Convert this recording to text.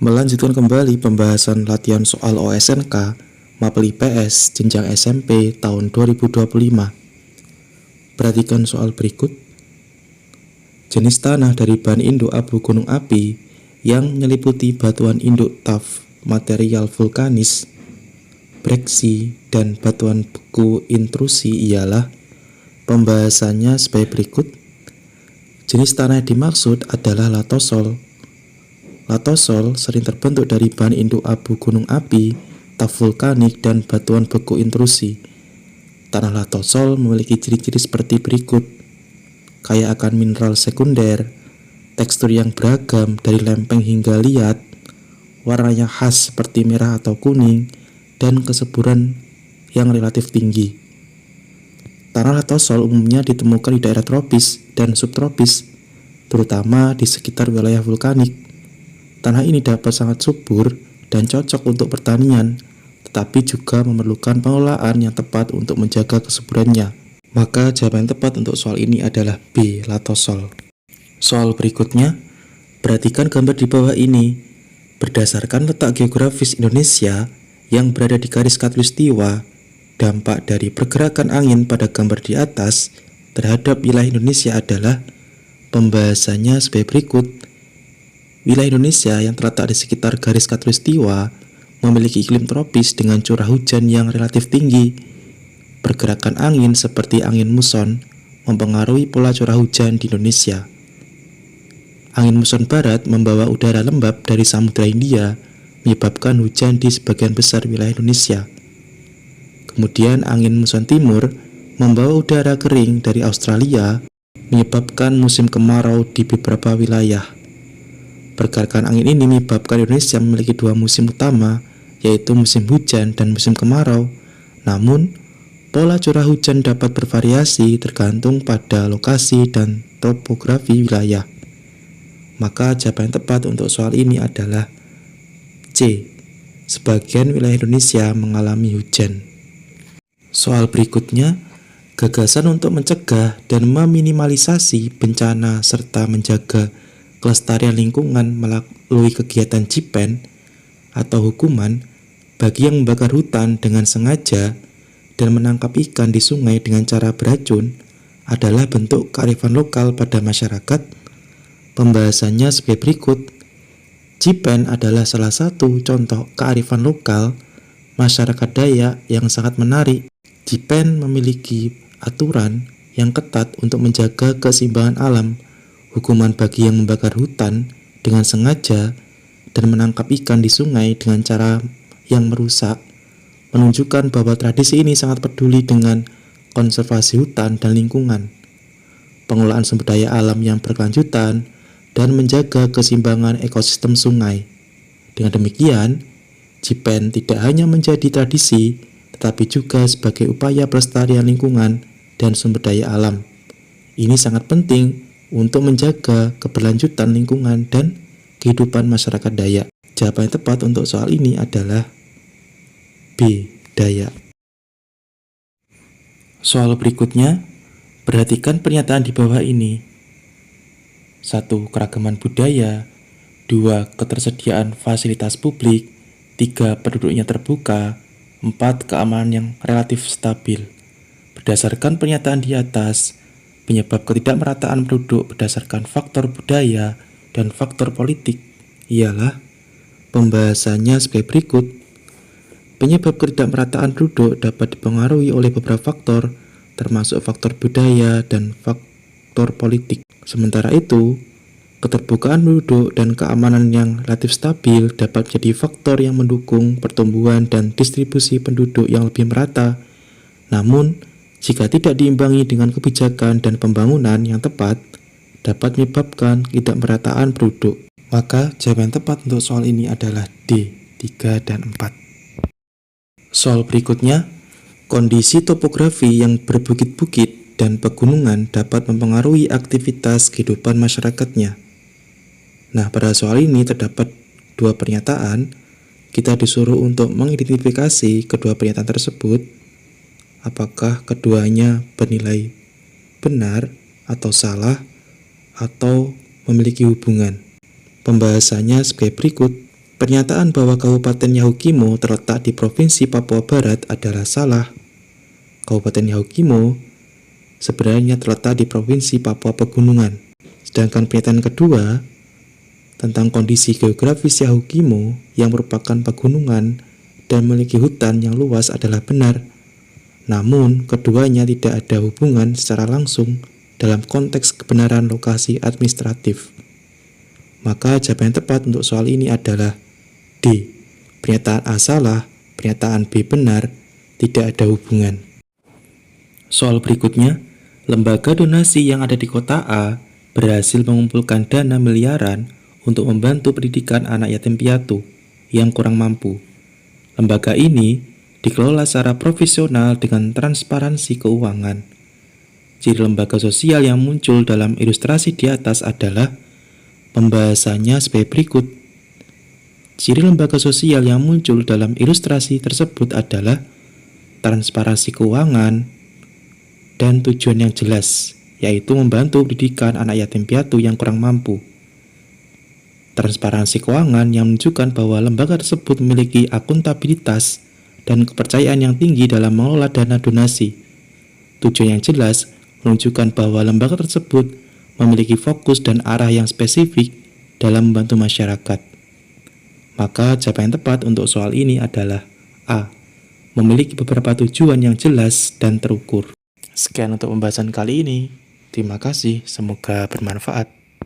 Melanjutkan kembali pembahasan latihan soal OSNK Mapel IPS jenjang SMP tahun 2025. Perhatikan soal berikut. Jenis tanah dari bahan induk abu gunung api yang menyeliputi batuan induk tuff, material vulkanis, breksi, dan batuan beku intrusi ialah. Pembahasannya sebagai berikut. Jenis tanah yang dimaksud adalah latosol. Latosol sering terbentuk dari bahan induk abu gunung api, tuff vulkanik, dan batuan beku intrusi. Tanah latosol memiliki ciri-ciri seperti berikut: kaya akan mineral sekunder, tekstur yang beragam dari lempeng hingga liat, warnanya khas seperti merah atau kuning, dan kesuburan yang relatif tinggi. Tanah latosol umumnya ditemukan di daerah tropis dan subtropis, terutama di sekitar wilayah vulkanik. Tanah ini dapat sangat subur dan cocok untuk pertanian, tetapi juga memerlukan pengelolaan yang tepat untuk menjaga kesuburannya. Maka jawaban tepat untuk soal ini adalah B, latosol. Soal berikutnya, perhatikan gambar di bawah ini. Berdasarkan letak geografis Indonesia yang berada di garis khatulistiwa, dampak dari pergerakan angin pada gambar di atas terhadap wilayah Indonesia adalah. Pembahasannya sebagai berikut. Wilayah Indonesia yang terletak di sekitar garis khatulistiwa memiliki iklim tropis dengan curah hujan yang relatif tinggi. Pergerakan angin seperti angin muson mempengaruhi pola curah hujan di Indonesia. Angin muson barat membawa udara lembab dari Samudra Hindia, menyebabkan hujan di sebagian besar wilayah Indonesia. Kemudian angin muson timur membawa udara kering dari Australia, menyebabkan musim kemarau di beberapa wilayah. Pergerakan angin ini menyebabkan Indonesia memiliki dua musim utama, yaitu musim hujan dan musim kemarau. Namun, pola curah hujan dapat bervariasi tergantung pada lokasi dan topografi wilayah. Maka jawaban yang tepat untuk soal ini adalah C. Sebagian wilayah Indonesia mengalami hujan. Soal berikutnya, gagasan untuk mencegah dan meminimalisasi bencana serta menjaga kelestarian lingkungan melalui kegiatan JIPEN atau hukuman bagi yang membakar hutan dengan sengaja dan menangkap ikan di sungai dengan cara beracun adalah bentuk kearifan lokal pada masyarakat. Pembahasannya sebagai berikut. JIPEN adalah salah satu contoh kearifan lokal masyarakat Dayak yang sangat menarik. JIPEN memiliki aturan yang ketat untuk menjaga keseimbangan alam. Hukuman bagi yang membakar hutan dengan sengaja dan menangkap ikan di sungai dengan cara yang merusak menunjukkan bahwa tradisi ini sangat peduli dengan konservasi hutan dan lingkungan, pengelolaan sumber daya alam yang berkelanjutan, dan menjaga keseimbangan ekosistem sungai. Dengan demikian, JIPEN tidak hanya menjadi tradisi, tetapi juga sebagai upaya pelestarian lingkungan dan sumber daya alam. Ini sangat penting untuk menjaga keberlanjutan lingkungan dan kehidupan masyarakat Dayak. Jawaban yang tepat untuk soal ini adalah B, Dayak. Soal berikutnya, perhatikan pernyataan di bawah ini. 1. Keragaman budaya. 2. Ketersediaan fasilitas publik. 3. Penduduknya terbuka. 4. Keamanan yang relatif stabil. Berdasarkan pernyataan di atas, penyebab ketidakmerataan penduduk berdasarkan faktor budaya dan faktor politik ialah. Pembahasannya sebagai berikut. Penyebab ketidakmerataan penduduk dapat dipengaruhi oleh beberapa faktor, termasuk faktor budaya dan faktor politik. Sementara itu, keterbukaan penduduk dan keamanan yang relatif stabil dapat menjadi faktor yang mendukung pertumbuhan dan distribusi penduduk yang lebih merata. Namun, jika tidak diimbangi dengan kebijakan dan pembangunan yang tepat, dapat menyebabkan ketidakmerataan penduduk. Maka, jawaban tepat untuk soal ini adalah D, 3 dan 4. Soal berikutnya, kondisi topografi yang berbukit-bukit dan pegunungan dapat mempengaruhi aktivitas kehidupan masyarakatnya. Nah, pada soal ini terdapat dua pernyataan. Kita disuruh untuk mengidentifikasi kedua pernyataan tersebut. Apakah keduanya bernilai benar atau salah atau memiliki hubungan. Pembahasannya sebagai berikut. Pernyataan bahwa Kabupaten Yahukimo terletak di Provinsi Papua Barat adalah salah. Kabupaten Yahukimo sebenarnya terletak di Provinsi Papua Pegunungan. Sedangkan pernyataan kedua tentang kondisi geografis Yahukimo yang merupakan pegunungan dan memiliki hutan yang luas adalah benar. Namun, keduanya tidak ada hubungan secara langsung dalam konteks kebenaran lokasi administratif. Maka jawaban yang tepat untuk soal ini adalah D. Pernyataan A salah, pernyataan B benar, tidak ada hubungan. Soal berikutnya, lembaga donasi yang ada di kota A berhasil mengumpulkan dana miliaran untuk membantu pendidikan anak yatim piatu yang kurang mampu. Lembaga ini dikelola secara profesional dengan transparansi keuangan. Ciri lembaga sosial yang muncul dalam ilustrasi di atas adalah pembahasannya sebagai berikut. Ciri lembaga sosial yang muncul dalam ilustrasi tersebut adalah transparansi keuangan dan tujuan yang jelas, yaitu membantu pendidikan anak yatim piatu yang kurang mampu. Transparansi keuangan yang menunjukkan bahwa lembaga tersebut memiliki akuntabilitas dan kepercayaan yang tinggi dalam mengelola dana donasi. Tujuan yang jelas menunjukkan bahwa lembaga tersebut memiliki fokus dan arah yang spesifik dalam membantu masyarakat. Maka jawaban yang tepat untuk soal ini adalah A. Memiliki beberapa tujuan yang jelas dan terukur. Sekian untuk pembahasan kali ini. Terima kasih, semoga bermanfaat.